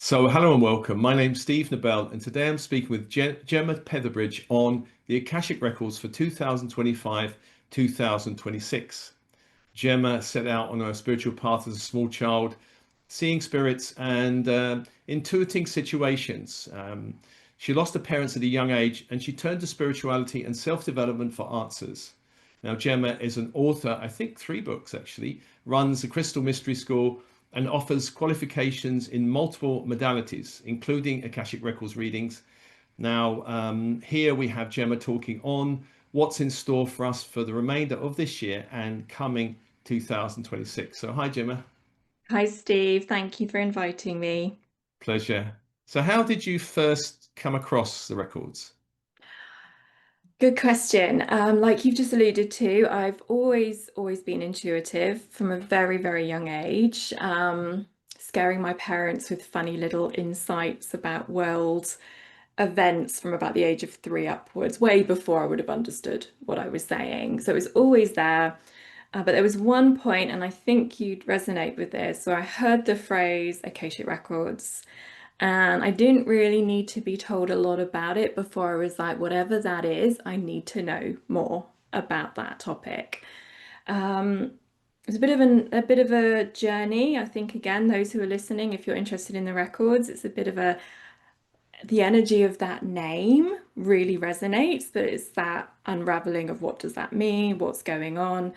So, hello and welcome. My name's Steve Nobel, and today I'm speaking with Gemma Petherbridge on the Akashic Records for 2025-2026. Gemma set out on her spiritual path as a small child, seeing spirits and intuiting situations. She lost her parents at a young age, and she turned to spirituality and self-development for answers. Now, Gemma is an author, I think 3 books actually, runs a Crystal Mystery School, and offers qualifications in multiple modalities, including Akashic Records readings. Now, here we have Gemma talking on what's in store for us for the remainder of this year and coming 2026. So, hi, Gemma. Hi, Steve. Thank you for inviting me. Pleasure. So, how did you first come across the records? Good question. Like you've just alluded to, I've always been intuitive from a very young age, scaring my parents with funny little insights about world events from about the age of 3 upwards, way before I would have understood what I was saying. So it was always there. But there was one point, and I think you'd resonate with this, where I heard the phrase Akashic Records. And I didn't really need to be told a lot about it before I was like, whatever that is, I need to know more about that topic. Um, it's a bit of a journey. I think again, those who are listening, if you're interested in the records, it's a bit of the energy of that name really resonates, but it's that unraveling of what does that mean, what's going on.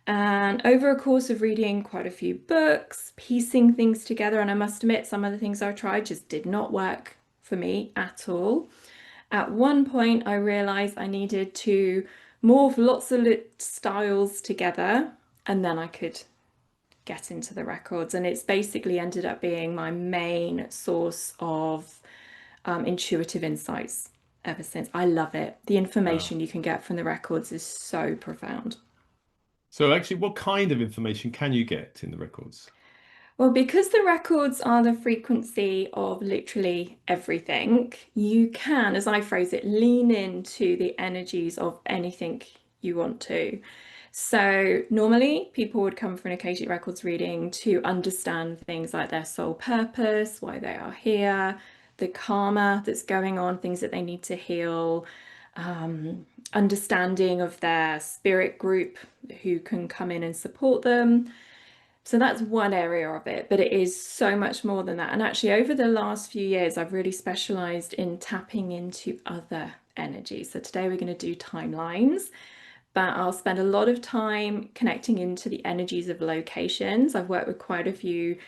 And over a course of reading quite a few books, piecing things together, and I must admit, some of the things I tried just did not work for me at all. At one point, I realized I needed to morph lots of styles together, and then I could get into the records. And it's basically ended up being my main source of intuitive insights ever since. I love it. The Wow. information you can get from the records is so profound. So, actually, what kind of information can you get in the records? Well, because the records are the frequency of literally everything, you can, as I phrase it, lean into the energies of anything you want to. So normally people would come for an Akashic Records reading to understand things like their soul purpose, why they are here, the karma that's going on, things that they need to heal, understanding of their spirit group who can come in and support them. So that's one area of it, but it is so much more than that. And actually, over the last few years, I've really specialized in tapping into other energies. So today we're going to do timelines, but I'll spend a lot of time connecting into the energies of locations. I've worked with quite a few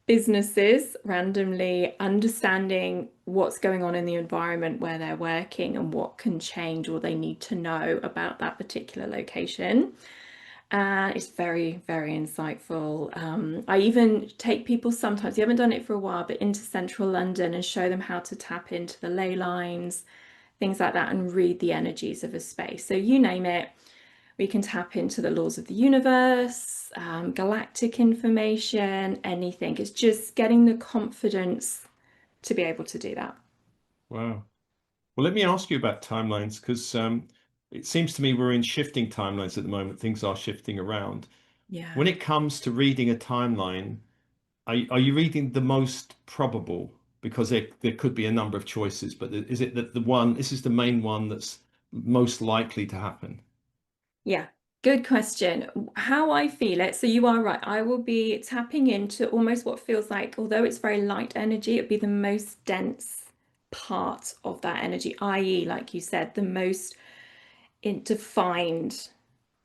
businesses randomly, understanding what's going on in the environment where they're working and what can change or they need to know about that particular location. And it's very insightful. I even take people sometimes, you haven't done it for a while, but into central London and show them how to tap into the ley lines, things like that, and read the energies of a space. So you name it, we can tap into the laws of the universe, galactic information, anything. It's just getting the confidence to be able to do that. Wow. Well, let me ask you about timelines because it seems to me we're in shifting timelines at the moment. Things are shifting around. When Yeah. it comes to reading a timeline, are you reading the most probable? Because there could be a number of choices, but is it that this is the main one that's most likely to happen? Yeah, good question. How I feel it, so you are right. I will be tapping into almost what feels like, although it's very light energy, it'd be the most dense part of that energy, i.e., like you said, the most defined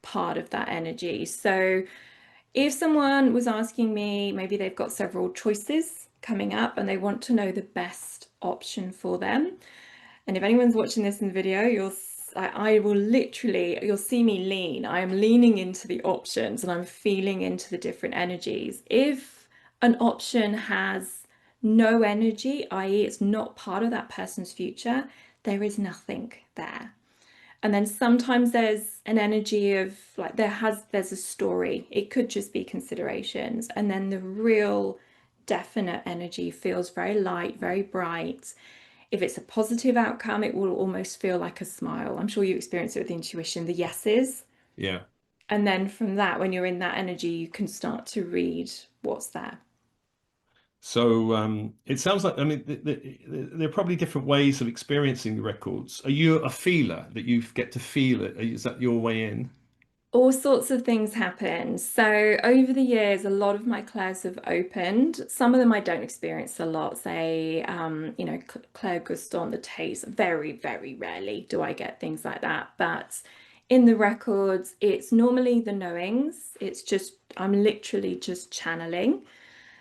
part of that energy. So if someone was asking me, maybe they've got several choices coming up and they want to know the best option for them, and if anyone's watching this in the video, I will literally, you'll see me lean. I am leaning into the options and I'm feeling into the different energies. If an option has no energy, i.e., it's not part of that person's future, there is nothing there. And then sometimes there's an energy of like there's a story. It could just be considerations. And then the real definite energy feels very light, very bright. If it's a positive outcome, it will almost feel like a smile. I'm sure you experience it with intuition, the yeses. Yeah. And then from that, when you're in that energy, you can start to read what's there. So it sounds like, I mean, there are probably different ways of experiencing the records. Are you a feeler that you get to feel it? Is that your way in? All sorts of things happen. So over the years, a lot of my clairs have opened. Some of them I don't experience a lot. Say, Claire Guston, the taste. Very, very rarely do I get things like that. But in the records, it's normally the knowings. It's just, I'm literally just channeling.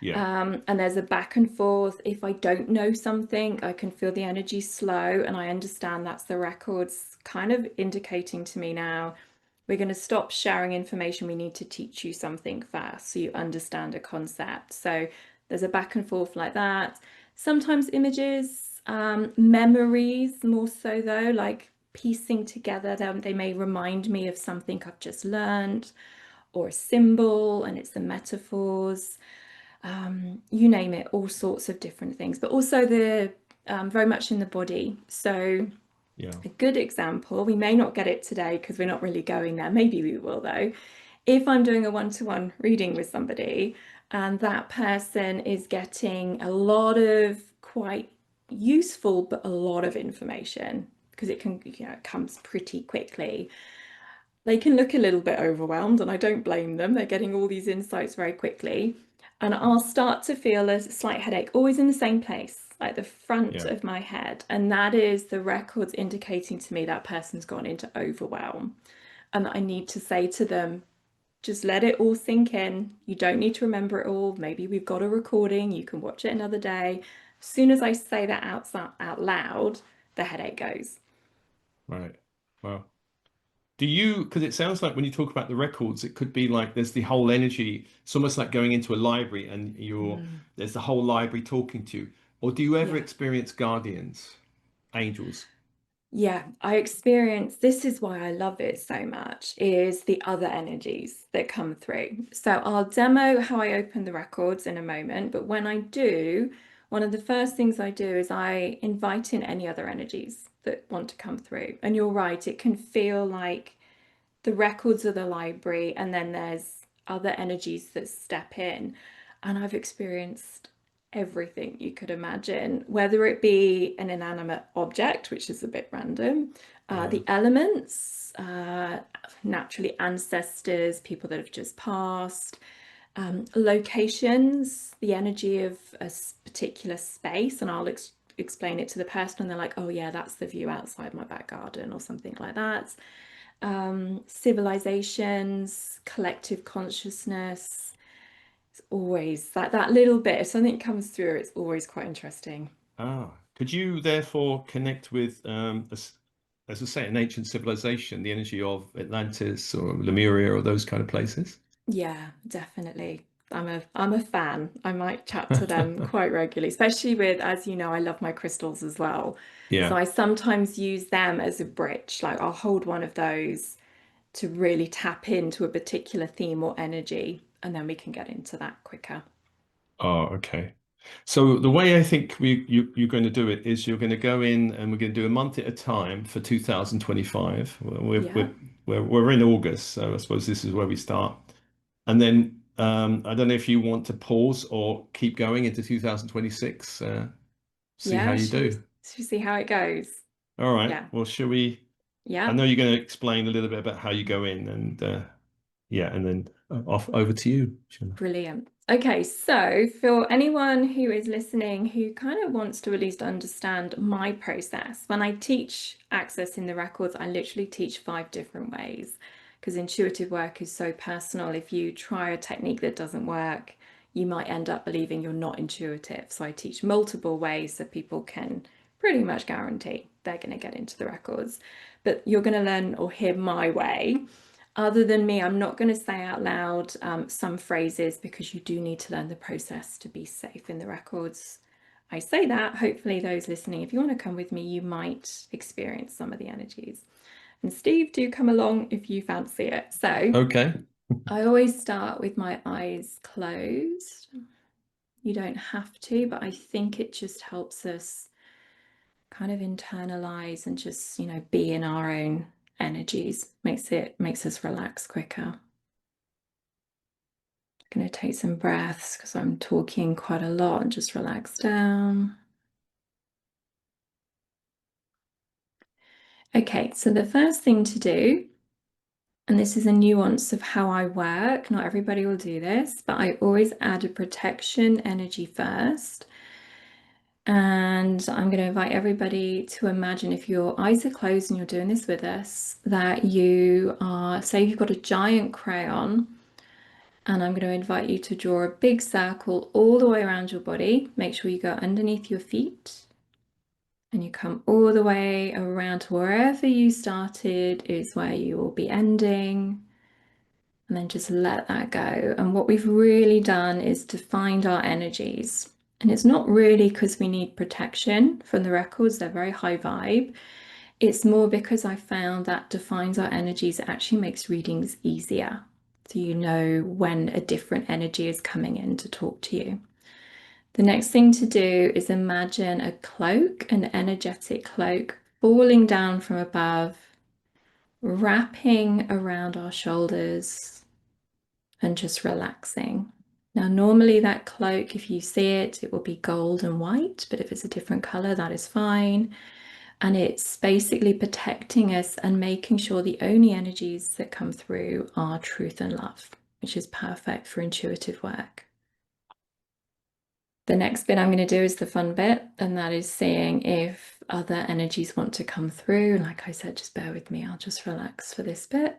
Yeah, And there's a back and forth. If I don't know something, I can feel the energy slow, and I understand that's the records kind of indicating to me now, we're going to stop sharing information. We need to teach you something first so you understand a concept. So there's a back and forth like that. Sometimes images, memories more so though, like piecing together them. They may remind me of something I've just learned, or a symbol, and it's the metaphors. You name it, all sorts of different things, but also the very much in the body. So yeah, a good example, we may not get it today because we're not really going there. Maybe we will though. If I'm doing a one-to-one reading with somebody and that person is getting a lot of quite useful, but a lot of information, because it can, it comes pretty quickly. They can look a little bit overwhelmed, and I don't blame them. They're getting all these insights very quickly. And I'll start to feel a slight headache, always in the same place, like the front yeah, of my head. And that is the records indicating to me that person's gone into overwhelm. And that I need to say to them, just let it all sink in. You don't need to remember it all. Maybe we've got a recording, you can watch it another day. As soon as I say that out loud, the headache goes. right. Well, do you, because it sounds like when you talk about the records, it could be like there's the whole energy. It's almost like going into a library and Mm. there's the whole library talking to you. Or do you ever Yeah. experience guardians, angels? Yeah, I experience, this is why I love it so much, is the other energies that come through. So I'll demo how I open the records in a moment, but when I do, one of the first things I do is I invite in any other energies that want to come through. And you're right, it can feel like the records of the library and then there's other energies that step in. And I've experienced everything you could imagine, whether it be an inanimate object, which is a bit random, Yeah. the elements, naturally ancestors, people that have just passed, locations, the energy of a particular space, and I'll explain it to the person, and they're like, oh yeah, that's the view outside my back garden or something like that. Civilizations, collective consciousness. It's always that little bit. If something comes through, it's always quite interesting. Could you therefore connect with, as I say, an ancient civilization, the energy of Atlantis or Lemuria or those kind of places? Yeah, definitely. I'm a fan. I might chat to them quite regularly, especially with, as you know, I love my crystals as well. So Yeah. I sometimes use them as a bridge. Like I'll hold one of those to really tap into a particular theme or energy, and then we can get into that quicker. Oh, okay. So the way I think you're going to do it is you're going to go in and we're going to do a month at a time for 2025. Yeah. We're in August, so I suppose this is where we start. And then I don't know if you want to pause or keep going into 2026. See how Yeah, you do. should we see how it goes? All right. Yeah. Well, shall we? I Yeah. know you're going to explain a little bit about how you go in, and yeah, and then off over to you, Gemma. Brilliant. Okay, so for anyone who is listening who kind of wants to at least understand my process, when I teach access in the records, I literally teach 5 different ways because intuitive work is so personal. If you try a technique that doesn't work, you might end up believing you're not intuitive. So I teach multiple ways so people can pretty much guarantee they're going to get into the records. But you're going to learn or hear my way. Other than me, I'm not going to say out loud some phrases because you do need to learn the process to be safe in the records. I say that, hopefully those listening, if you want to come with me, you might experience some of the energies. And Steve, do come along if you fancy it. So Okay. I always start with my eyes closed. You don't have to, but I think it just helps us kind of internalize and just, be in our own energies. Makes us relax quicker. Going to take some breaths because I'm talking quite a lot, and just relax down. Okay, so the first thing to do, and this is a nuance of how I work, not everybody will do this, but I always add a protection energy first. And I'm going to invite everybody to imagine, if your eyes are closed and you're doing this with us, that you are, say you've got a giant crayon, and I'm going to invite you to draw a big circle all the way around your body. Make sure you go underneath your feet and you come all the way around to wherever you started is where you will be ending. And then just let that go. And what we've really done is to find our energies. And it's not really because we need protection from the records, they're very high vibe. It's more because I found that defines our energies, it actually makes readings easier. So you know when a different energy is coming in to talk to you. The next thing to do is imagine a cloak, an energetic cloak, falling down from above, wrapping around our shoulders and just relaxing. Now, normally that cloak, if you see it, it will be gold and white, but if it's a different color, that is fine. And it's basically protecting us and making sure the only energies that come through are truth and love, which is perfect for intuitive work. The next bit I'm going to do is the fun bit, and that is seeing if other energies want to come through. And like I said, just bear with me, I'll just relax for this bit.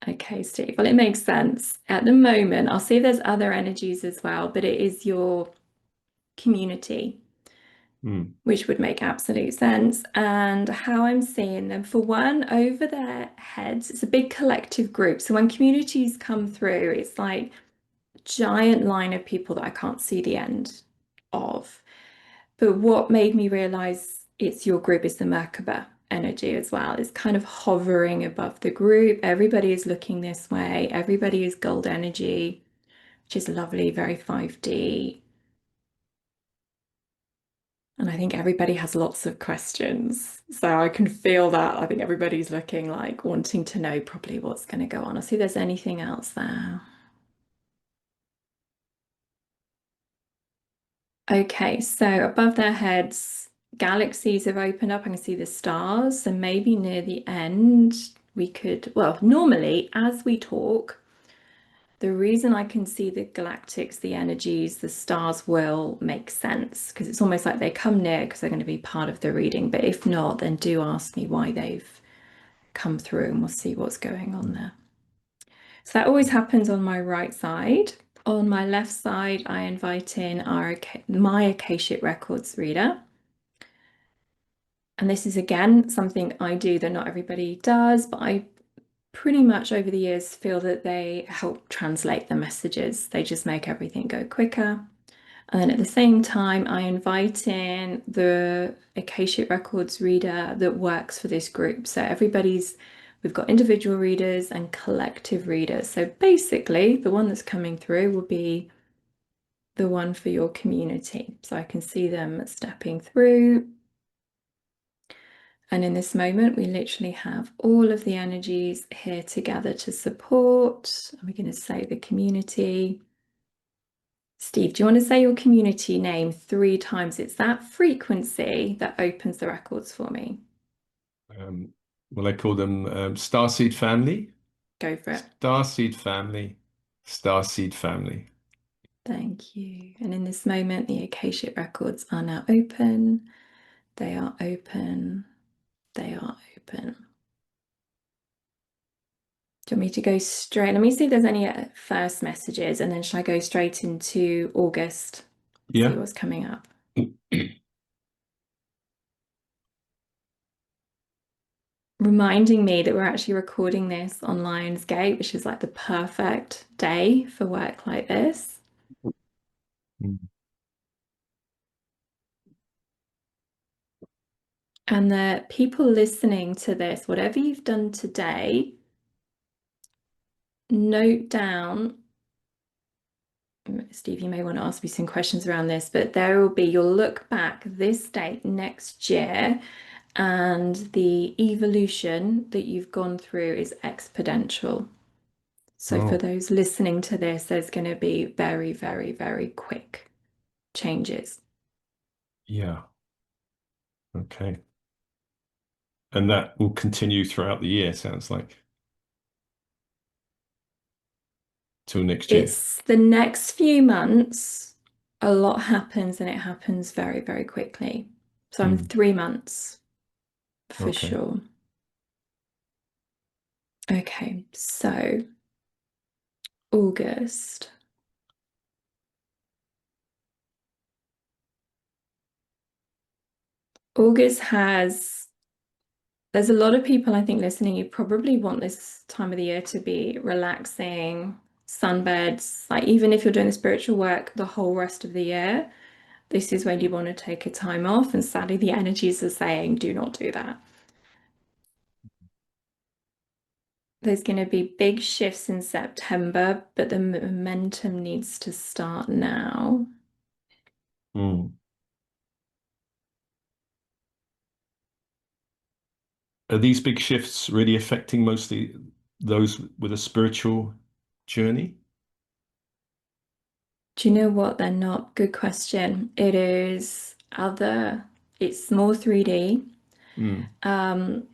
Okay, Steve. Well, it makes sense. At the moment, I'll see if there's other energies as well, but it is your community, which would make absolute sense. And how I'm seeing them, for one, over their heads, it's a big collective group. So when communities come through, it's like a giant line of people that I can't see the end of. But what made me realize it's your group is the Merkaba energy as well. It's kind of hovering above the group. Everybody is looking this way. Everybody is gold energy, which is lovely, very 5D. And I think everybody has lots of questions. So I can feel that. I think everybody's looking like wanting to know probably what's going to go on. I'll see if there's anything else there. Okay, so above their heads, galaxies have opened up. I can see the stars. So maybe near the end, we could, well, normally as we talk, the reason I can see the galactics, the energies, the stars will make sense because it's almost like they come near because they're going to be part of the reading. But if not, then do ask me why they've come through and we'll see what's going on there. So that always happens on my right side. On my left side, I invite in my Akashic Records reader. And this is again something I do that not everybody does, but I pretty much over the years feel that they help translate the messages. They just make everything go quicker. And then at the same time, I invite in the Akashic Records reader that works for this group. So we've got individual readers and collective readers. So basically, the one that's coming through will be the one for your community. So I can see them stepping through. And in this moment, we literally have all of the energies here together to support. We're going to say the community. Steve, do you want to say your community name 3 times? It's that frequency that opens the records for me. Well, I call them Starseed Family. Go for it. Starseed Family. Starseed Family. Thank you. And in this moment, the Akashic records are now open. They are open. They are open. Do you want me to go straight? Let me see if there's any first messages, and then shall I go straight into August? Yeah. See what's coming up. Reminding me that we're actually recording this on Lionsgate, which is like the perfect day for work like this. And the people listening to this, whatever you've done today, note down. Steve, you may want to ask me some questions around this, but there will be, you'll look back this date next year and the evolution that you've gone through is exponential. So for Oh, those listening to this, there's going to be very, very, very quick changes. yeah. Okay. And that will continue throughout the year, sounds like, till next year. It's the next few months, a lot happens and it happens very, very quickly. So I'm Mm, 3 months for okay. sure. Okay, so August. August has, there's a lot of people I think listening, you probably want this time of the year to be relaxing, sunbeds, like even if you're doing the spiritual work the whole rest of the year, this is when you want to take a time off. And sadly, the energies are saying, do not do that. There's going to be big shifts in September, but the momentum needs to start now. Mm. Are these big shifts really affecting mostly those with a spiritual journey? Do you know what? They're not. Good question. It's more 3D. Mm. Um,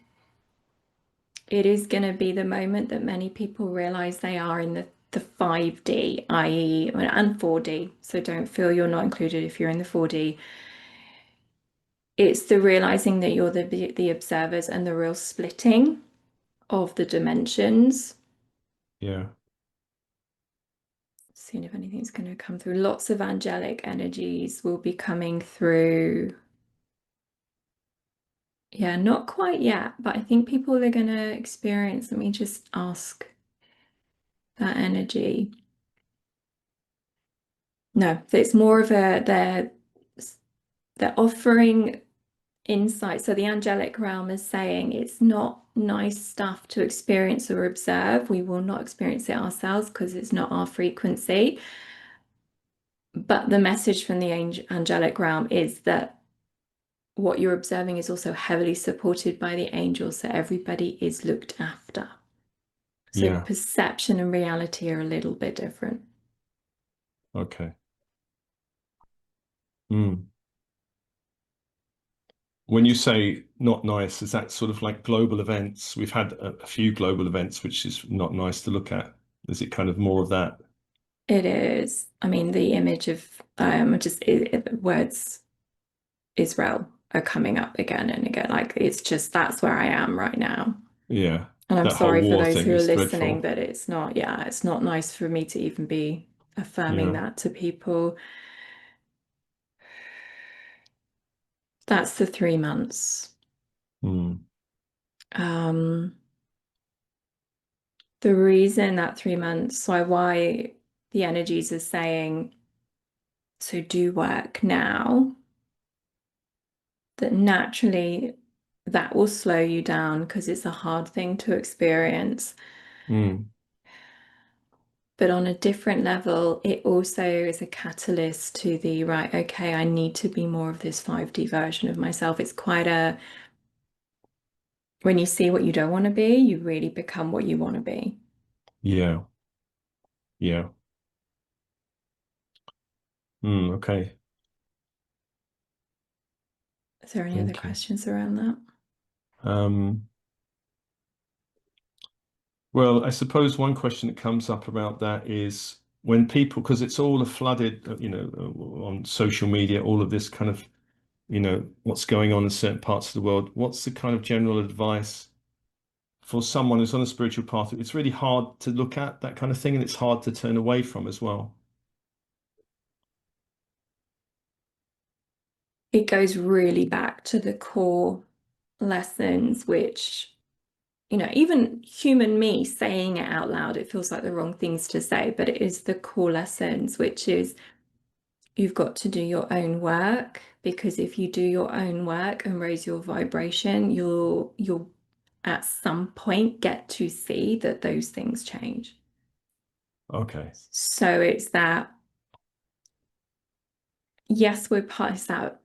it is going to be the moment that many people realize they are in the 5D, i.e., and 4D. So don't feel you're not included if you're in the 4D. It's the realizing that you're the observers and the real splitting of the dimensions. Yeah. Seeing if anything's going to come through. Lots of angelic energies will be coming through. Yeah, not quite yet, but I think people are going to experience. Let me just ask that energy. No, so it's more of they're offering insight. So the angelic realm is saying it's not nice stuff to experience or observe. We will not experience it ourselves because it's not our frequency. But the message from the angelic realm is that what you're observing is also heavily supported by the angels, so everybody is looked after. So Yeah. perception and reality are a little bit different. Okay. Mm. When you say not nice, is that sort of like global events? We've had a few global events, which is not nice to look at. Is it kind of more of that? It is, I mean, the image of words Israel are coming up again and again. Like it's just that's where I am right now. Yeah. And I'm That whole sorry for war those thing who are is listening, dreadful. but it's not nice for me to even be affirming Yeah. that to people. That's the 3 months. Mm. Um, the reason that 3 months, why the energies are saying, so do work now, that naturally that will slow you down because it's a hard thing to experience. Mm. But on a different level, it also is a catalyst to the right, okay, I need to be more of this 5D version of myself. It's quite when you see what you don't want to be, you really become what you want to be. Yeah. Yeah. Mm. Okay. Is there any other Thank you. questions around that? Um, well, I suppose one question that comes up about that is when people, because it's all a flooded, on social media, all of this kind of, what's going on in certain parts of the world. What's the kind of general advice for someone who's on a spiritual path? It's really hard to look at that kind of thing, and it's hard to turn away from as well. It goes really back to the core lessons, which, even human me saying it out loud, it feels like the wrong things to say, but it is the core lessons, which is you've got to do your own work, because if you do your own work and raise your vibration, you'll at some point get to see that those things change. Okay. So it's that, yes, we're past that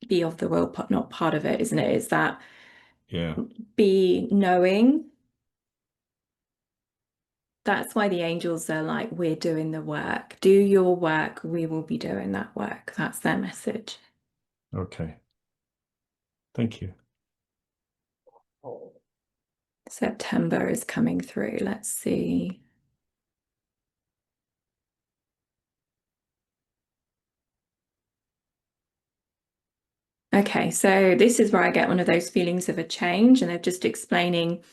be of the world, not part of it, isn't it? It's that Yeah. be knowing. That's why the angels are like, we're doing the work. Do your work, we will be doing that work. That's their message. Okay. Thank you. September is coming through. Let's see. Okay, so this is where I get one of those feelings of a change, and they're just explaining.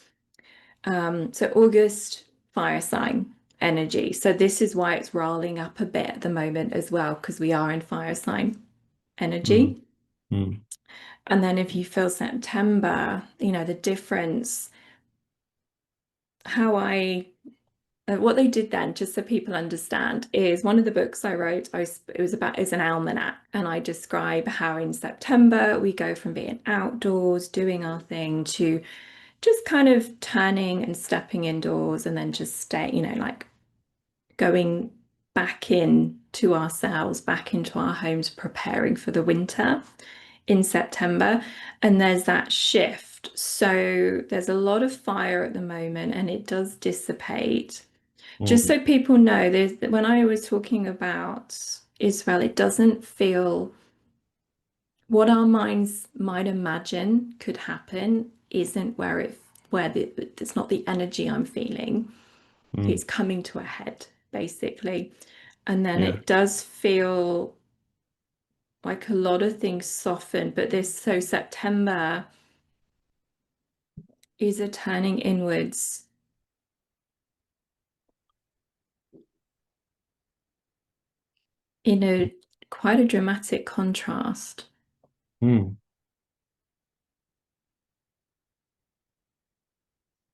So August, fire sign energy. So this is why it's rolling up a bit at the moment as well, because we are in fire sign Mm, energy. mm, And then if you feel September, the difference, how what they did then, just so people understand, is one of the books I wrote, is an almanac, and I describe how in September we go from being outdoors, doing our thing, to just kind of turning and stepping indoors, and then just stay, like going back into ourselves, back into our homes, preparing for the winter in September. And there's that shift. So there's a lot of fire at the moment, and it does dissipate. Just mm, so people know, when I was talking about Israel, it doesn't feel what our minds might imagine could happen isn't it's not the energy I'm feeling. mm. It's coming to a head, basically. And then Yeah. it does feel like a lot of things soften, but so September is a turning inwards in a quite a dramatic contrast. Mm.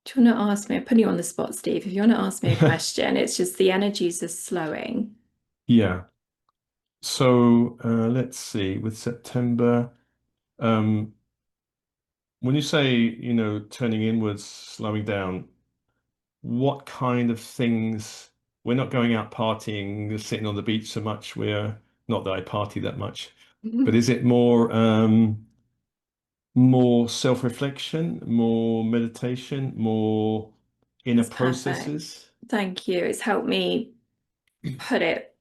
Do you want to ask me? I'm putting you on the spot, Steve. If you want to ask me a question, it's just the energies are slowing. Yeah. So let's see, with September, um, when you say, turning inwards, slowing down, what kind of things? We're not going out partying, just sitting on the beach so much. We're not that I party that much, but is it more self-reflection, more meditation, more inner That's perfect. processes? Thank you. It's helped me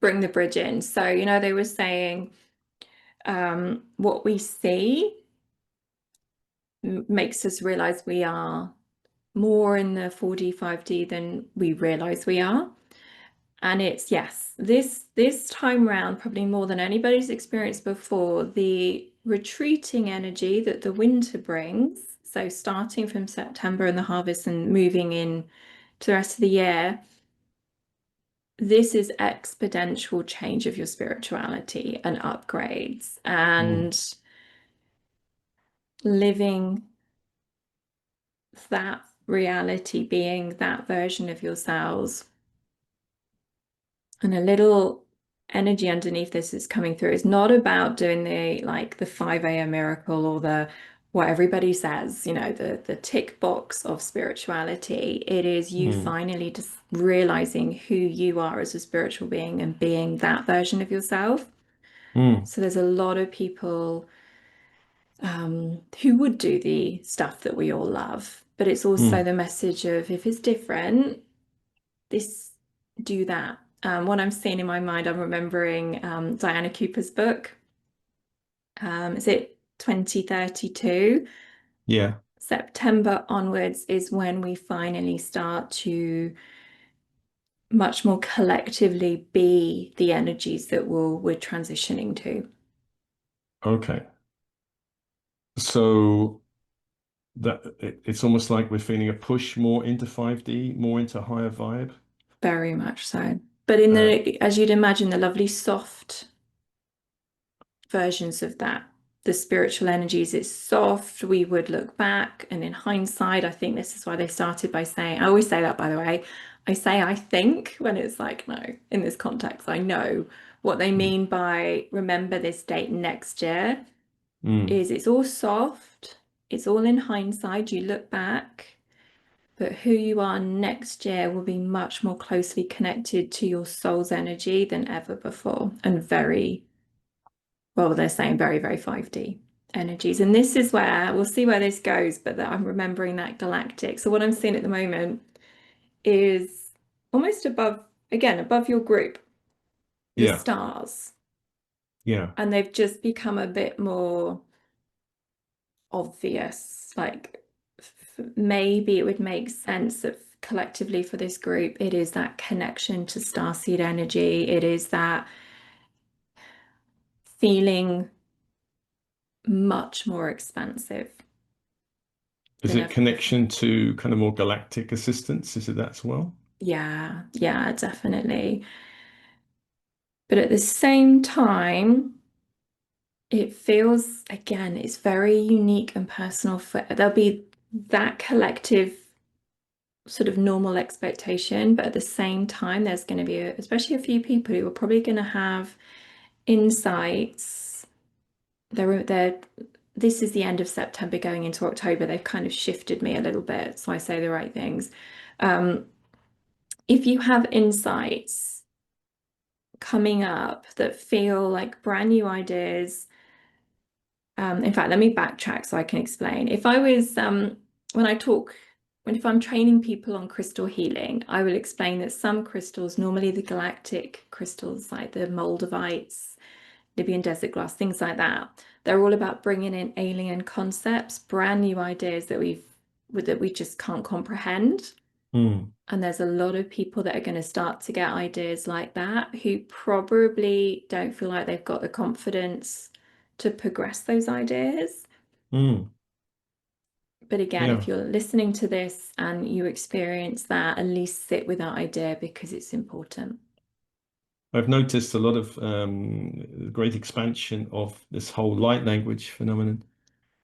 bring the bridge in. So, they were saying what we see makes us realize we are more in the 4D, 5D than we realize we are. And it's, yes, this time round, probably more than anybody's experienced before, the retreating energy that the winter brings. So starting from September and the harvest and moving in to the rest of the year, this is exponential change of your spirituality and upgrades Mm, and living that reality, being that version of yourselves. And a little energy underneath this is coming through. It's not about doing the 5 a.m. miracle or the what everybody says, the tick box of spirituality. It is you mm, finally just realizing who you are as a spiritual being and being that version of yourself. mm, So there's a lot of people who would do the stuff that we all love, but it's also mm. the message of if it's different, this do that. What I'm seeing in my mind, I'm remembering Diana Cooper's book. Is it 2032? Yeah. September onwards is when we finally start to much more collectively be the energies that we're transitioning to. Okay. So it's almost like we're feeling a push more into 5D, more into higher vibe. Very much so. But Uh, as you'd imagine, the lovely soft versions of that. The spiritual energies, it's soft. We would look back, and in hindsight, I think this is why they started by saying, I always say that, by the way. I say I think when it's like, no, in this context, I know what they mm, mean by remember this date next year mm, is it's all soft, it's all in hindsight. You look back, but who you are next year will be much more closely connected to your soul's energy than ever before, and very well, they're saying very, very 5D energies. And this is where we'll see where this goes, but that I'm remembering that galactic. So what I'm seeing at the moment is almost above, again, above your group, the Yeah. stars. Yeah. And they've just become a bit more obvious. Like maybe it would make sense that collectively for this group, it is that connection to starseed energy. It is that feeling much more expansive Is than it ever before. connection to kind of more galactic assistance? Is it that as well? Yeah, yeah, definitely. But at the same time, it feels, again, it's very unique and personal for there'll be that collective sort of normal expectation, but at the same time, there's going to be especially a few people who are probably going to have insights. They're this is the end of September going into October. They've kind of shifted me a little bit, so I say the right things. Um, if you have insights coming up that feel like brand new ideas, in fact, let me backtrack so I can explain. If I was when I talk if I'm training people on crystal healing, I will explain that some crystals, normally the galactic crystals like the Moldavites, Libyan desert glass, things like that, they're all about bringing in alien concepts, brand new ideas that we just can't comprehend. Mm. And there's a lot of people that are going to start to get ideas like that who probably don't feel like they've got the confidence to progress those ideas. Mm. But again, if Yeah. you're listening to this and you experience that, at least sit with that idea because it's important. I've noticed a lot of great expansion of this whole light language phenomenon,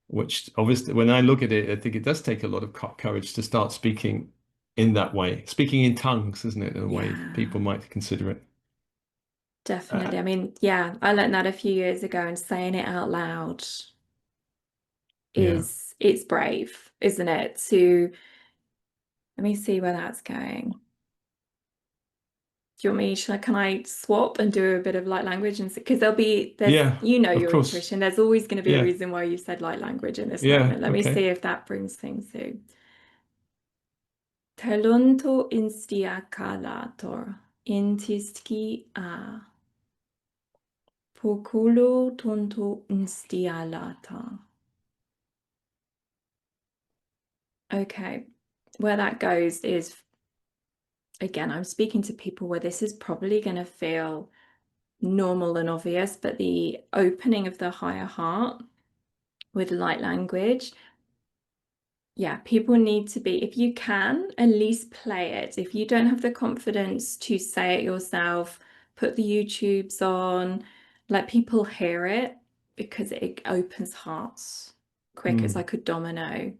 which obviously, when I look at it, I think it does take a lot of courage to start speaking in that way. Speaking in tongues, isn't it, in a way people Yeah, might consider it. Uh, definitely. I mean, yeah, I learned that a few years ago, and saying it out loud yeah. is it's brave, isn't it? To let me see where that's going. Do you want me, can I swap and do a bit of light language? And because there's, Yeah, of your course. intuition. There's always going to be a Yeah. reason why you said light language in this Yeah. moment. Let me see Okay. if that brings things through. Talonto instiacalator, intiski a, poculo tonto instialata. Okay, where that goes is, again, I'm speaking to people where this is probably going to feel normal and obvious, but the opening of the higher heart with light language, yeah, people need to be, if you can, at least play it. If you don't have the confidence to say it yourself, put the YouTubes on, let people hear it because it opens hearts quick. It's Mm. like a domino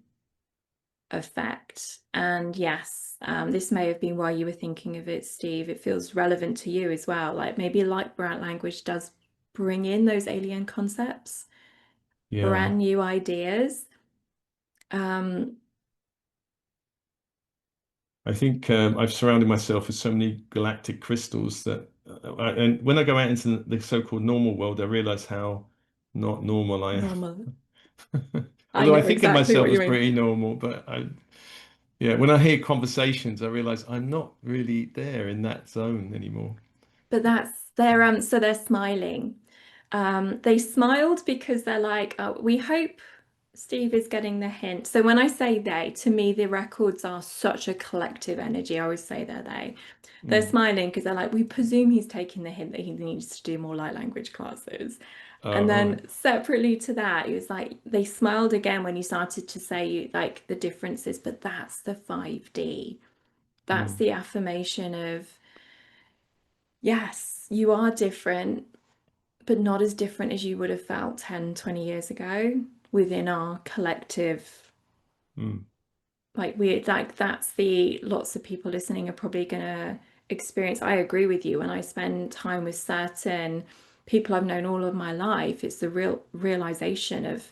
effect. And yes, this may have been why you were thinking of it, Steve. It feels relevant to you as well. Like maybe light bright language does bring in those alien concepts, Yeah. brand new ideas. Um, I think I've surrounded myself with so many galactic crystals that, and when I go out into the so-called normal world, I realize how not normal I Normal. am. I Although I know think of exactly myself what you as mean. pretty normal, but yeah, when I hear conversations, I realize I'm not really there in that zone anymore. But that's so they're smiling. They smiled because they're like, oh, we hope Steve is getting the hint. So when I say they, to me, the records are such a collective energy. I always say they're they. They're Mm. smiling because they're like, we presume he's taking the hint that he needs to do more light language classes. Oh, And right. then separately to that, it was like they smiled again when you started to say like the differences, but that's the 5D. That's Mm. the affirmation of yes, you are different, but not as different as you would have felt 10, 20 years ago within our collective. Mm. Like that's the lots of people listening are probably gonna experience. I agree with you. When I spend time with certain people I've known all of my life, it's the real realization of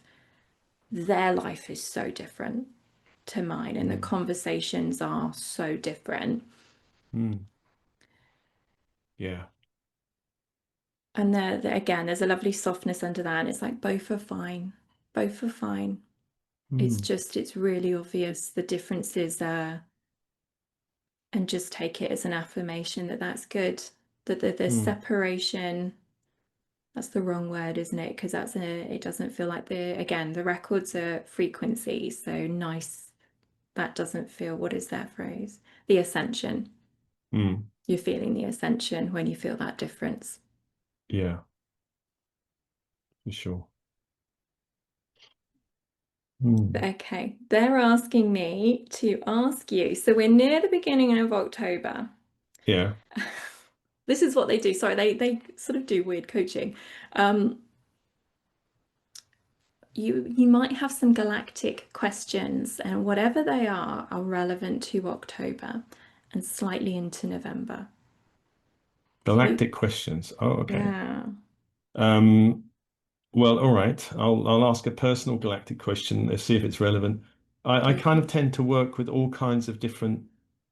their life is so different to mine, and the Mm. conversations are so different. Mm. Yeah. And again, there's a lovely softness under that. And it's like both are fine. Both are fine. It's Mm, just, it's really obvious the differences there. And just take it as an affirmation that that's good. That there's mm, separation. That's the wrong word, isn't it? Because it doesn't feel like again, the records are frequencies. So nice. That doesn't feel, what is that phrase? The ascension. mm, You're feeling the ascension when you feel that difference. yeah, for sure. Mm, Okay, they're asking me to ask you. So we're near the beginning of October. yeah. This is what they do. Sorry, they sort of do weird coaching. Um, you might have some galactic questions, and whatever they are relevant to October and slightly into November. So Galactic questions. Oh, okay. yeah, Um, well, all right. I'll ask a personal galactic question. Let's see if it's relevant. I go kind for of it. tend to work with all kinds of different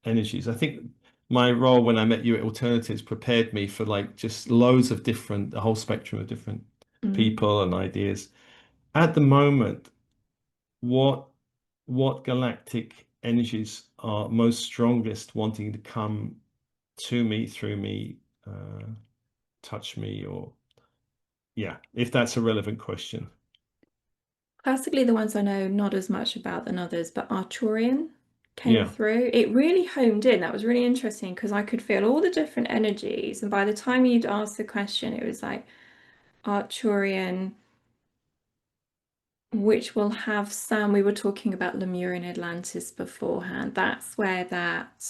energies. I think my role when I met you at Alternatives prepared me for like just loads of different, a whole spectrum of different Mm. people and ideas. At the moment, what what galactic energies are most strongest wanting to come to me, through me, uh, touch me, or yeah, if that's a relevant question. Classically, the ones I know not as much about than others, but Arcturian came Yeah. through. It really homed in. That was really interesting because I could feel all the different energies. And by the time you'd asked the question, it was like Arcturian, which will have some. We were talking about Lemurian Atlantis beforehand. That's where that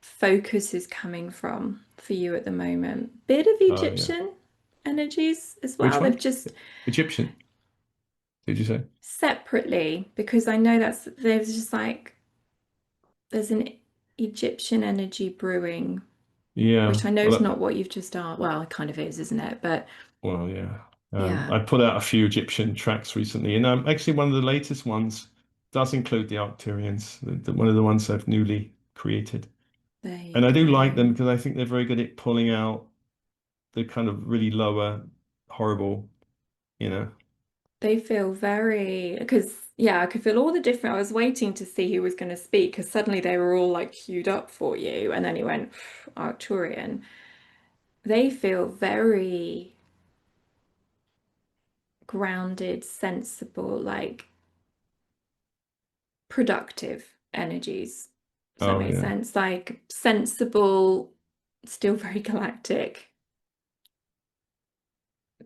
focus is coming from for you at the moment. Bit of Oh, yeah. Egyptian energies as Which well. They've one? just Egyptian, did you say? separately, because I know there's just like there's an Egyptian energy brewing, Yeah. which I know is Well, not what you've just asked. Well, it kind of is, isn't it? But well, yeah. yeah, I put out a few Egyptian tracks recently, and actually one of the latest ones does include the Arcturians, one of the ones I've newly created. there you And I do like go. them because I think they're very good at pulling out the kind of really lower, horrible, you know. They feel very, because yeah, I could feel all the different. I was waiting to see who was going to speak because suddenly they were all like queued up for you, and then he went Arcturian. They feel very grounded, sensible, like productive energies. Does that Oh, make yeah. sense? Like sensible, still very galactic.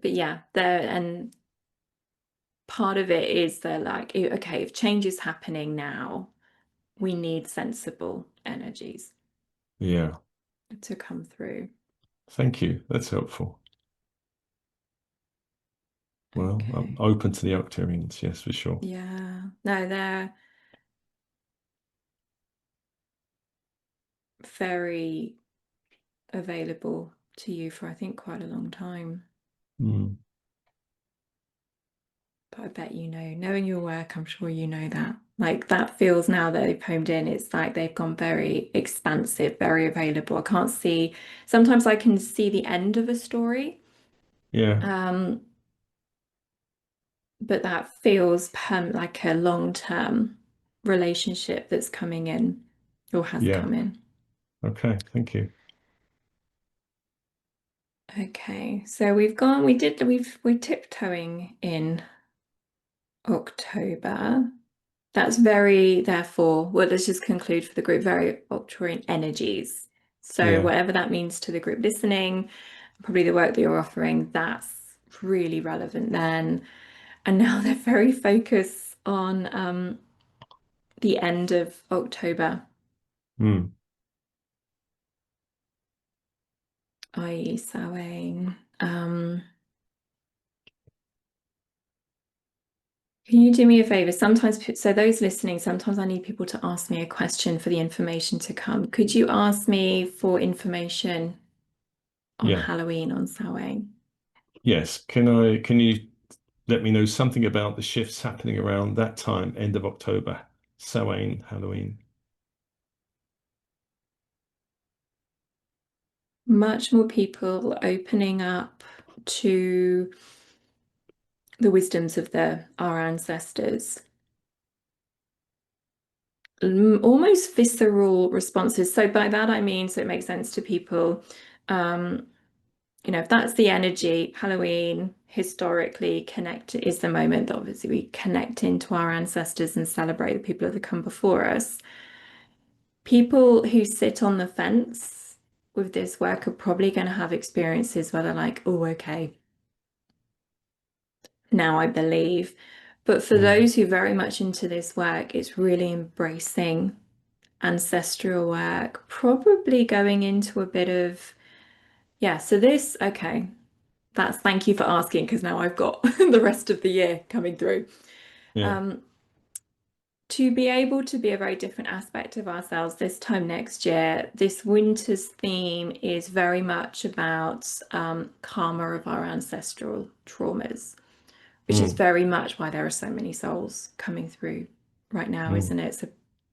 But yeah, and part of it is they're like, okay, if change is happening now, we need sensible energies Yeah. to come through. Thank you. That's helpful. Well, I'm Okay. open to the Arcturians, yes, for sure. Yeah. No, they're very available to you for, I think, quite a long time. Mm. But I bet knowing your work, I'm sure you know that. Like that feels now that they've homed in, it's like they've gone very expansive, very available. I can't see, sometimes I can see the end of a story. Yeah. Um, but that feels like a long-term relationship that's coming in or has Yeah. come in. Okay. Thank you. Okay, so we're tiptoeing in October. That's very, therefore, well, let's just conclude for the group, very Arcturian energies. So Yeah. whatever that means to the group listening, probably the work that you're offering, that's really relevant then. And now they're very focused on the end of October, Mm. i.e. Samhain. Can you do me a favor? Sometimes, so those listening, sometimes I need people to ask me a question for the information to come. Could you ask me for information on Yeah. Halloween on Samhain? Yes. Can you let me know something about the shifts happening around that time, end of October, Samhain, Halloween? much more people opening up to the wisdoms of our ancestors. Almost visceral responses. So by that I mean, so it makes sense to people. If that's the energy, Halloween historically is the moment that obviously we connect into our ancestors and celebrate the people that have come before us. People who sit on the fence with this work are probably going to have experiences where they're like, oh, okay, now I believe. But for those who are very much into this work, it's really embracing ancestral work, probably going into a bit of, yeah, so this, okay, thank you for asking, because now I've got the rest of the year coming through. Yeah. To be able to be a very different aspect of ourselves this time next year, this winter's theme is very much about karma of our ancestral traumas, which is very much why there are so many souls coming through right now, isn't it? So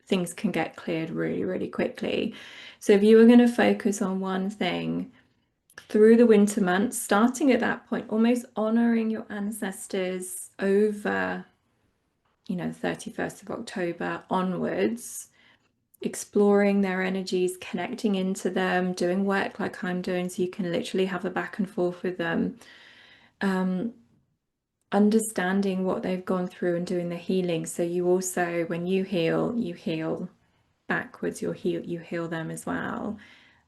things can get cleared really, really quickly. So if you were going to focus on one thing through the winter months, starting at that point, almost honoring your ancestors over, 31st of October onwards, exploring their energies, connecting into them, doing work like I'm doing, so you can literally have a back and forth with them. Understanding what they've gone through and doing the healing. So you also, when you heal backwards, you heal them as well.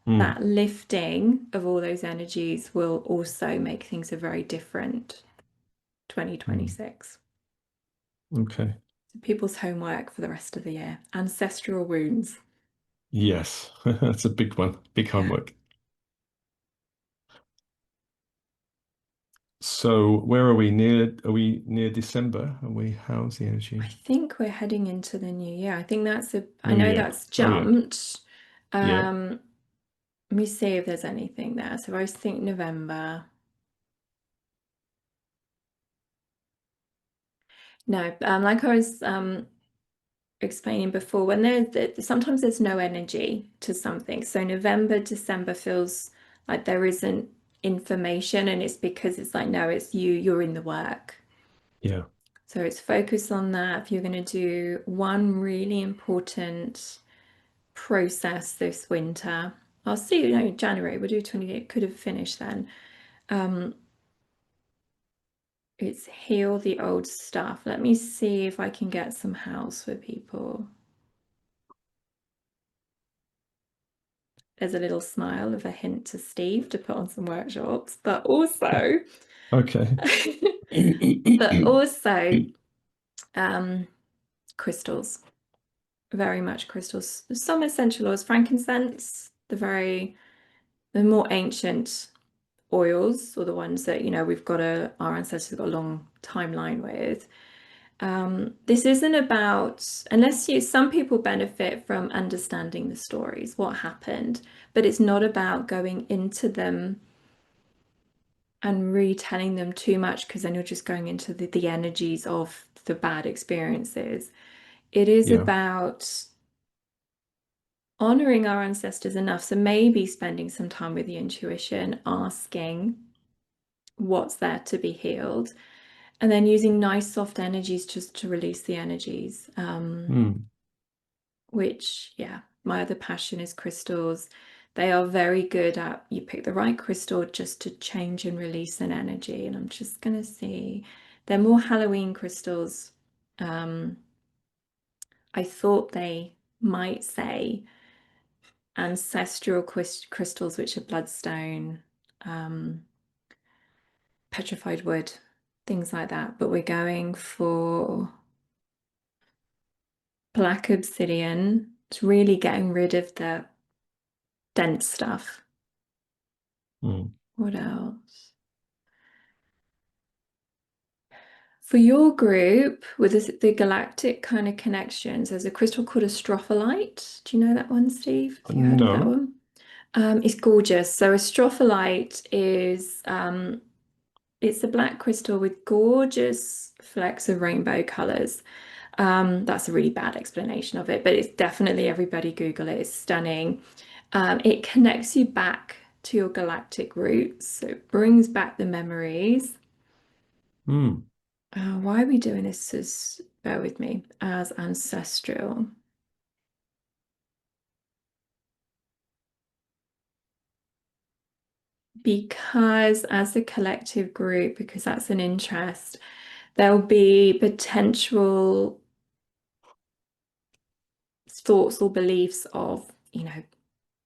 That lifting of all those energies will also make things a very different 2026. Okay. So people's homework for the rest of the year. Ancestral wounds. Yes, that's a big one. Big Yeah. homework. So where are we near? Are we near December? How's the energy? I think we're heading into the new year. I think I New know Year. that's Oh yeah. jumped. Yeah. Let me see if there's anything there. So I think November. No, like I was explaining before, when sometimes there's no energy to something. So November, December feels like there isn't information, and it's because it's like, no, it's you're in the work. Yeah. So it's focus on that. If you're going to do one really important process this winter, I'll see, January, we'll do 28, could have finished then. It's heal the old stuff. Let me see if I can get some house for people. There's a little smile of a hint to Steve to put on some workshops, but also, Okay. but also crystals, very much crystals. Some essential oils, frankincense, the more ancient oils, or the ones that our ancestors got a long timeline with. This isn't about, some people benefit from understanding the stories, what happened, but it's not about going into them and retelling them too much, because then you're just going into the energies of the bad experiences. It is Yeah. about honoring our ancestors enough. So maybe spending some time with the intuition, asking what's there to be healed, and then using nice soft energies just to release the energies. Which, yeah, my other passion is crystals. They are very good at, you pick the right crystal just to change and release an energy. And I'm just going to see, they're more Halloween crystals. I thought they might say ancestral crystals, which are bloodstone, petrified wood, things like that. But we're going for black obsidian. It's really getting rid of the dense stuff. What else? For your group, with the galactic kind of connections, there's a crystal called a stropholite. Do you know that one, Steve? Have you heard of that No. one? It's gorgeous. So a stropholite is it's a black crystal with gorgeous flecks of rainbow colors. That's a really bad explanation of it, but it's definitely, everybody Google it. It's stunning. It connects you back to your galactic roots. So it brings back the memories. Mm. Why are we doing this as, bear with me, as ancestral? Because as a collective group, because that's an interest, there'll be potential thoughts or beliefs of,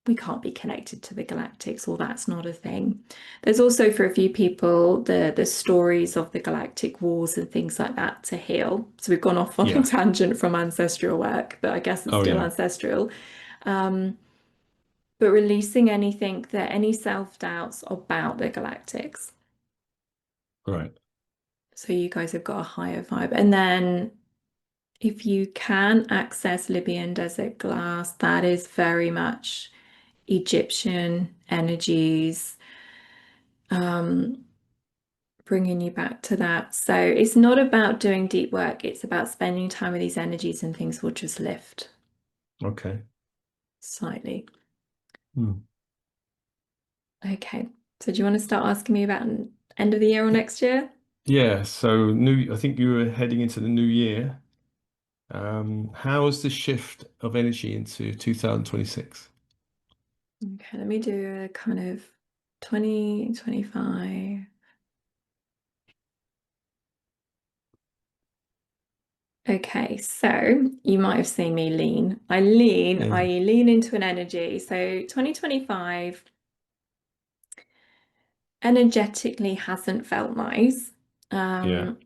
we can't be connected to the galactics, or that's not a thing. There's also for a few people the stories of the galactic wars and things like that to heal. So we've gone off on a Yeah. tangent from ancestral work, but I guess it's Oh, still yeah. ancestral. But releasing anything that any self-doubts about the galactics. Right. So you guys have got a higher vibe. And then if you can access Libyan desert glass, that is very much Egyptian energies, bringing you back to that. So it's not about doing deep work, it's about spending time with these energies, and things will just lift Okay. slightly. Mm. Okay. So do you want to start asking me about end of the year or next year? Yeah. So I think you were heading into the new year. How is the shift of energy into 2026? Okay, let me do a kind of 2025. Okay, so you might have seen me lean. I Yeah. lean into an energy. So 2025 energetically hasn't felt nice. Yeah. Um,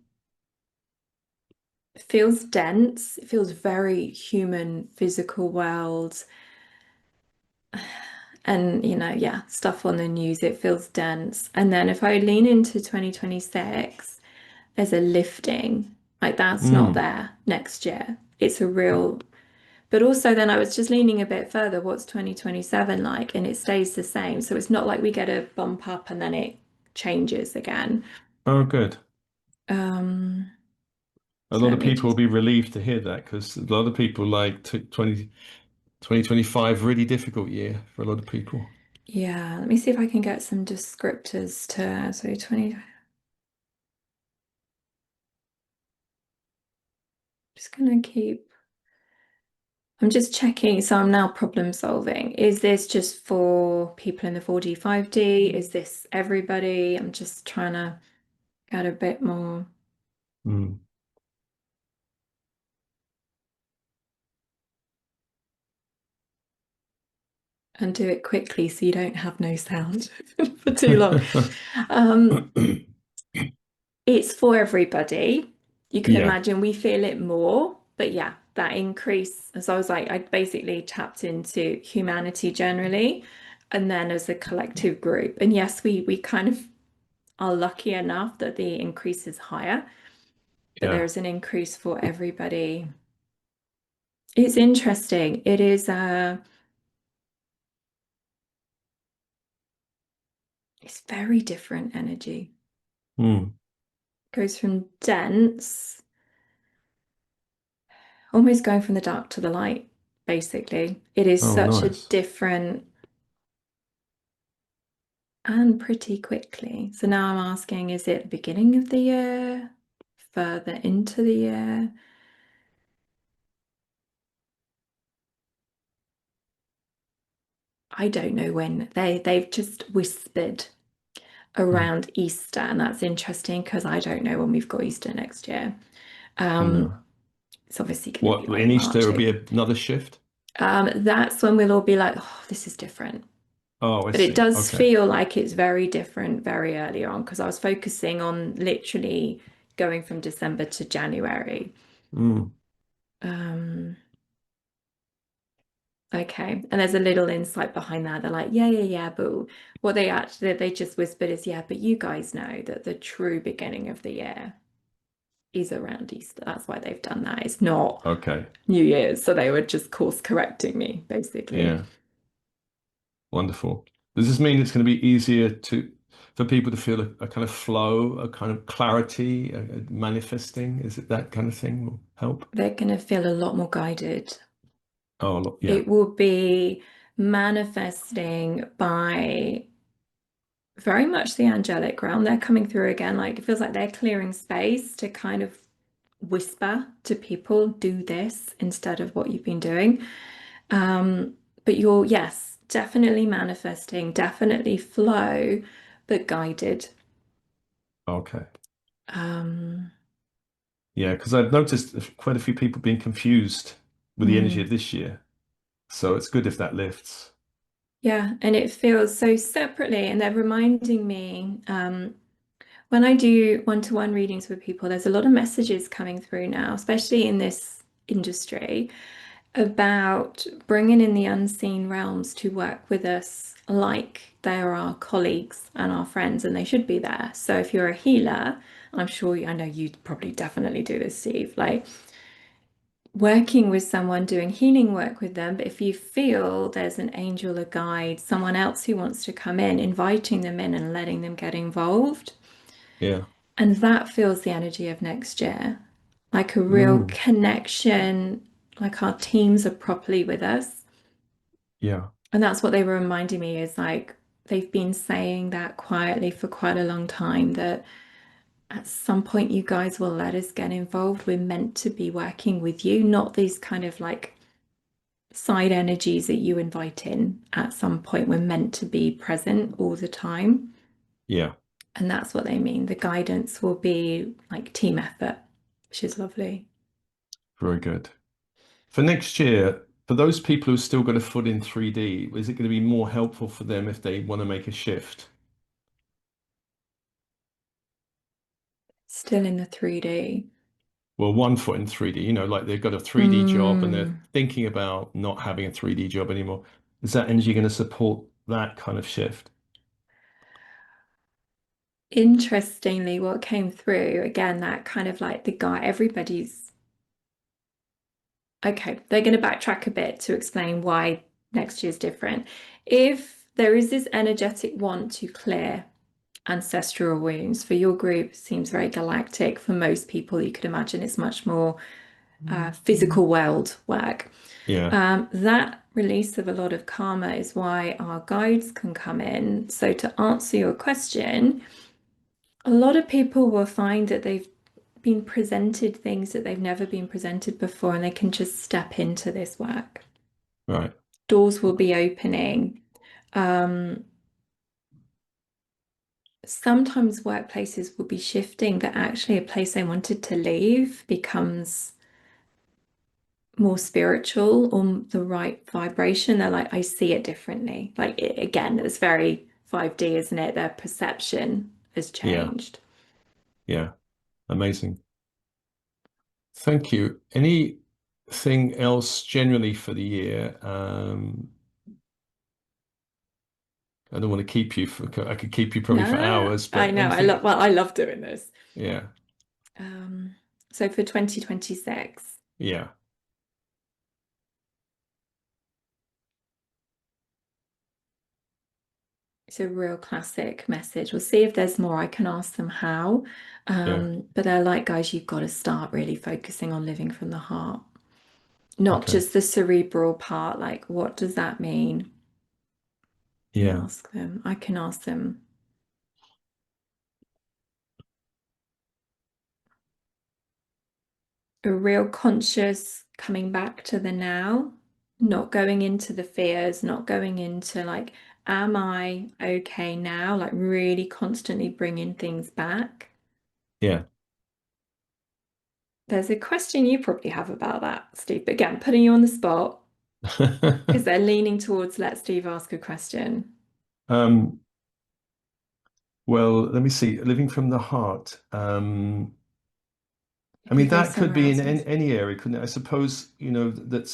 it feels dense. It feels very human, physical world. And, yeah, stuff on the news, it feels dense. And then if I lean into 2026, there's a lifting. Like that's not Mm. there next year. It's a real, but also then I was just leaning a bit further. What's 2027 like? And it stays the same. So it's not like we get a bump up and then it changes again. Oh, good. Um, A so lot let of me people will just, be relieved to hear that because a lot of people like 2025 really difficult year for a lot of people. yeah, let me see if I can get some descriptors to, so 20, just gonna keep, I'm just checking. So I'm now problem solving. Is this just for people in the 4D, 5D? Is this everybody? I'm just trying to get a bit more Mm. and do it quickly so you don't have no sound for too long. Um, it's for everybody. You can Yeah. imagine we feel it more, but yeah, that increase. As I was like, I basically tapped into humanity generally, and then as a collective group. And yes, we kind of are lucky enough that the increase is higher, but Yeah. there's an increase for everybody. It's interesting. It is it's very different energy. Mm. Goes from dense, almost going from the dark to the light, basically. It is Oh, such a nice. different and pretty quickly. So now I'm asking, is it the beginning of the year? Further into the year? I don't know when. They've just whispered Mm. around Easter, and that's interesting because I don't know when we've got Easter next year. Um, No. it's obviously going to be What, like in Easter March. will be another shift? That's when we'll all be like, oh, this is different. Oh, I But it see. does Okay. feel like it's very different very early on because I was focusing on literally going from December to January. Mm. Um, okay. And there's a little insight behind that. They're like, yeah. But what they just whispered is, yeah, but you guys know that the true beginning of the year is around Easter. That's why they've done that. It's not Okay. New Year's. So they were just course correcting me, basically. Yeah. Wonderful. Does this mean it's going to be easier for people to feel a kind of flow, a kind of clarity, a manifesting? Is it that kind of thing will help? They're going to feel a lot more guided. Oh, yeah. It will be manifesting by very much the angelic realm. They're coming through again. Like it feels like they're clearing space to kind of whisper to people, do this instead of what you've been doing. But you're, yes, definitely manifesting, definitely flow, but guided. Okay. Um, Yeah, because I've noticed quite a few people being confused with the energy of mm, this year. So it's good if that lifts. yeah, and it feels so separately, and they're reminding me when I do one-to-one readings with people, there's a lot of messages coming through now, especially in this industry, about bringing in the unseen realms to work with us like they are our colleagues and our friends, and they should be there. So if you're a healer, I'm sure I know you probably definitely do this, Steve, like working with someone, doing healing work with them. But if you feel there's an angel, a guide, someone else who wants to come in, inviting them in and letting them get involved. Yeah. And that feels the energy of next year, like a real Mm, connection, like our teams are properly with us. yeah. And that's what they were reminding me is like they've been saying that quietly for quite a long time that at some point you guys will let us get involved. We're meant to be working with you, not these kind of like side energies that you invite in. At some point, we're meant to be present all the time. Yeah. And that's what they mean. The guidance will be like team effort, which is lovely. Very good. For next year, for those people who still got a foot in 3D, is it going to be more helpful for them if they want to make a shift? Still in the 3D. Well, one foot in 3D, like they've got a 3D job and they're Mm. thinking about not having a 3D job anymore. Is that energy going to support that kind of shift? Interestingly, what came through again, that kind of like the guy, everybody's okay. They're going to backtrack a bit to explain why next year's different. If there is this energetic want to clear ancestral wounds for your group, seems very galactic. For most people, you could imagine it's much more physical world work. Yeah. That release of a lot of karma is why our guides can come in. So, to answer your question, a lot of people will find that they've been presented things that they've never been presented before, and they can just step into this work. Right. Doors will be opening. Um, Sometimes workplaces will be shifting that actually a place they wanted to leave becomes more spiritual or the right vibration. They're like, I see it differently. Like it, again, it's very 5D, isn't it? Their perception has Yeah. changed. Yeah. Amazing. Thank you. Anything else generally for the year? I don't want to keep you I could keep you probably for No, hours, I but know. anything? I love doing this. Yeah. Um, so for 2026, Yeah. it's a real classic message. We'll see if there's more. I can ask them how. Yeah. But they're like, guys, you've got to start really focusing on living from the heart, not Okay. just the cerebral part. Like, what does that mean? And Yeah. ask them. I can ask them. A real conscious coming back to the now, not going into the fears, not going into like, am I okay now? Like, really constantly bringing things back. Yeah. There's a question you probably have about that, Steve, but again, putting you on the spot because they're leaning towards let Steve ask a question. Um, well, let me see. Living from the heart. I It mean, could go that could somewhere be in else. any area, couldn't it? I suppose, that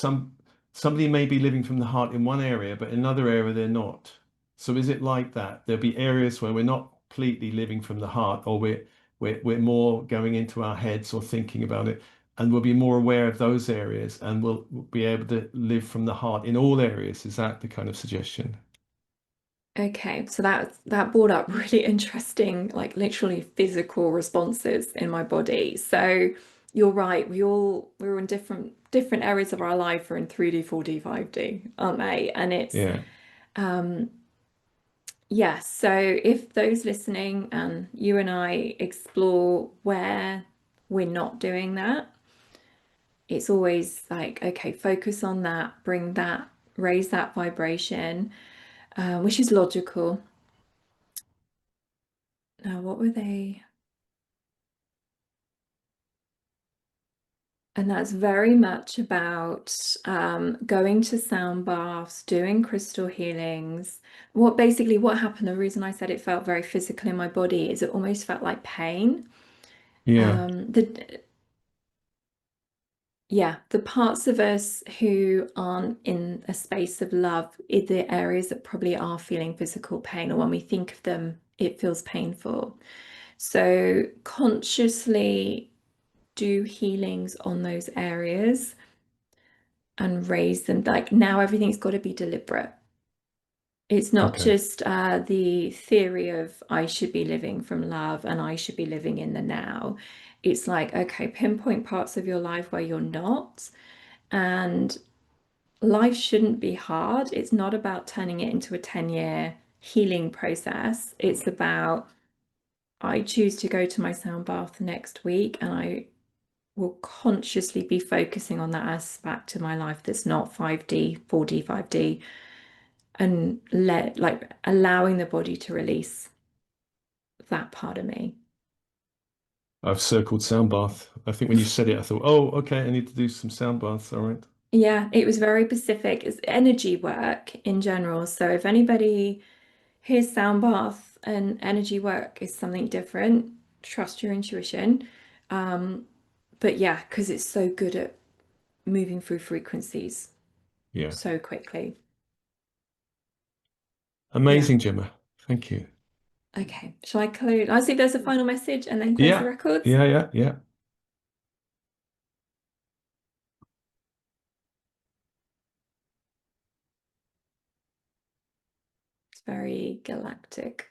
somebody may be living from the heart in one area, but in another area they're not. So is it like that? There'll be areas where we're not completely living from the heart, or we're more going into our heads or thinking about it, and we'll be more aware of those areas, and we'll be able to live from the heart in all areas. Is that the kind of suggestion? Okay, so that brought up really interesting, like literally physical responses in my body. So you're right, we're in different areas of our life are in 3D, 4D, 5D, aren't they? And it's Yeah. um Yes, so if those listening and you and I explore where we're not doing that, it's always like, okay, focus on that, bring that, raise that vibration, which is logical. Now, what were they? And that's very much about going to sound baths, doing crystal healings. What happened, the reason I said it felt very physical in my body is it almost felt like pain. Yeah. The Yeah, the parts of us who aren't in a space of love are the areas that probably are feeling physical pain, or when we think of them, it feels painful. So consciously do healings on those areas and raise them. Like now, everything's got to be deliberate. It's not Okay. just the theory of I should be living from love and I should be living in the now. It's like, okay, pinpoint parts of your life where you're not. And life shouldn't be hard. It's not about turning it into a 10-year healing process. It's about I choose to go to my sound bath next week and I will consciously be focusing on that aspect of my life that's not 5D, 4D, 5D, and allowing the body to release that part of me. I've circled sound bath. I think when you said it, I thought, oh, okay, I need to do some sound baths. All right. Yeah, it was very specific. It's energy work in general. So if anybody hears sound bath and energy work is something different, trust your intuition. Um, but yeah, because it's so good at moving through frequencies Yeah. so quickly. Yeah. Amazing, Gemma. Thank you. Okay. Shall I close? I'll see if there's a final message and then close the Yeah. records. Yeah. It's very galactic.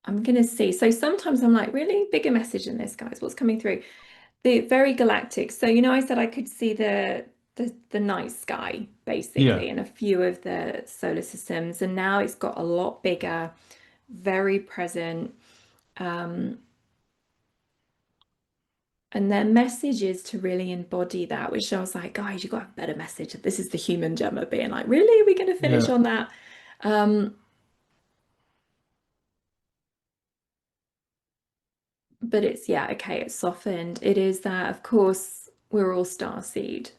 I'm gonna see. So sometimes I'm like, really bigger message than this, guys. What's coming through? The very galactic. So I said I could see the night sky Yeah. basically in a few of the solar systems, and now it's got a lot bigger, very present. Um, and their message is to really embody that, which I was like, guys, you got a better message. This is the human Gemma being like, really, are we going to finish Yeah. on that? Um, but it's yeah, okay, it's softened. It is that, of course, we're all starseed.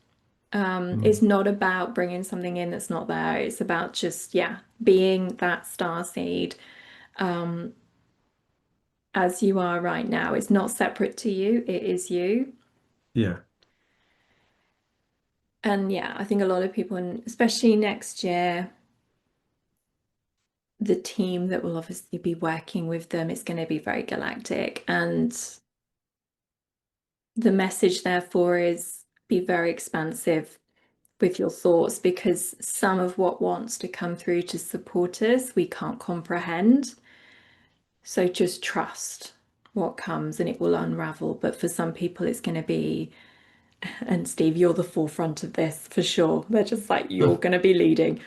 It's Mm. not about bringing something in that's not there. It's about just, yeah, being that star seed um, as you are right now. It's not separate to you, it is you. Yeah. And yeah, I think a lot of people, and especially next year, the team that will obviously be working with them, it's going to be very galactic. And the message, therefore, is be very expansive with your thoughts because some of what wants to come through to support us, we can't comprehend. So just trust what comes and it will unravel. But for some people, it's going to be, and Steve, you're the forefront of this for sure. They're just like, you're going to be leading.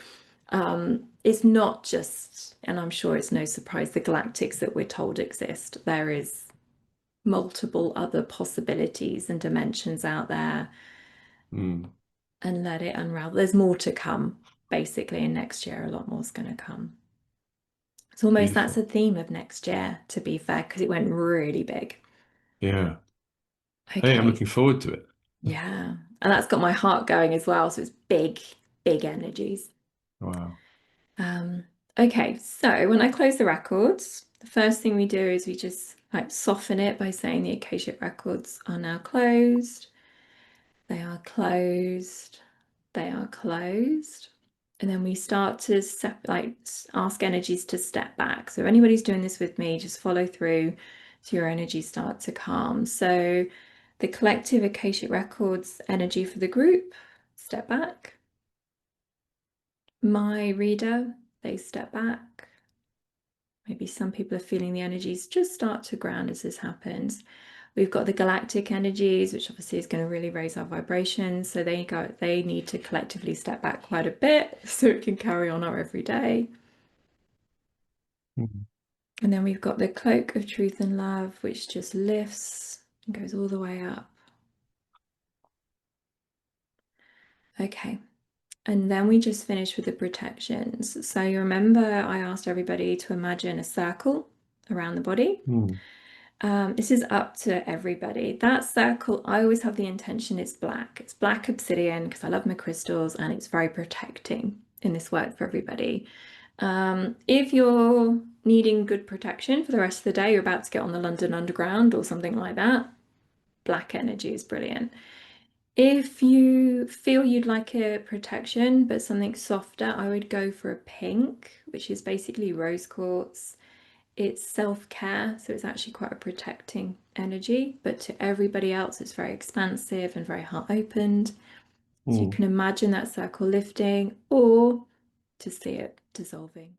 It's not just, and I'm sure it's no surprise, the galactics that we're told exist. There is multiple other possibilities and dimensions out there, Mm. and let it unravel. There's more to come, basically, and next year a lot more is going to come. It's almost that's Beautiful. a theme of next year, to be fair, because it went really big. Yeah. Hey, I'm Okay, looking forward to it. yeah. And that's got my heart going as well. So it's big, big energies. Wow. Um, okay, so when I close the records, the first thing we do is we just like soften it by saying the Akashic records are now closed. They are closed. They are closed. And then we start to ask energies to step back. So if anybody's doing this with me, just follow through so your energy start to calm. So the collective Akashic records energy for the group, step back. My reader, they step back. Maybe some people are feeling the energies just start to ground as this happens. We've got the galactic energies, which obviously is going to really raise our vibrations. So they need to collectively step back quite a bit so it can carry on our everyday. Mm. And then we've got the cloak of truth and love, which just lifts and goes all the way up. Okay. And then we just finish with the protections. So you remember I asked everybody to imagine a circle around the body. Mm. This is up to everybody. That circle, I always have the intention it's black. It's black obsidian because I love my crystals and it's very protecting in this work for everybody. If you're needing good protection for the rest of the day, you're about to get on the London Underground or something like that, black energy is brilliant. If you feel you'd like a protection, but something softer, I would go for a pink, which is basically rose quartz. It's self-care, so it's actually quite a protecting energy, but to everybody else, it's very expansive and very heart-opened. So you Mm. can imagine that circle lifting or to see it dissolving.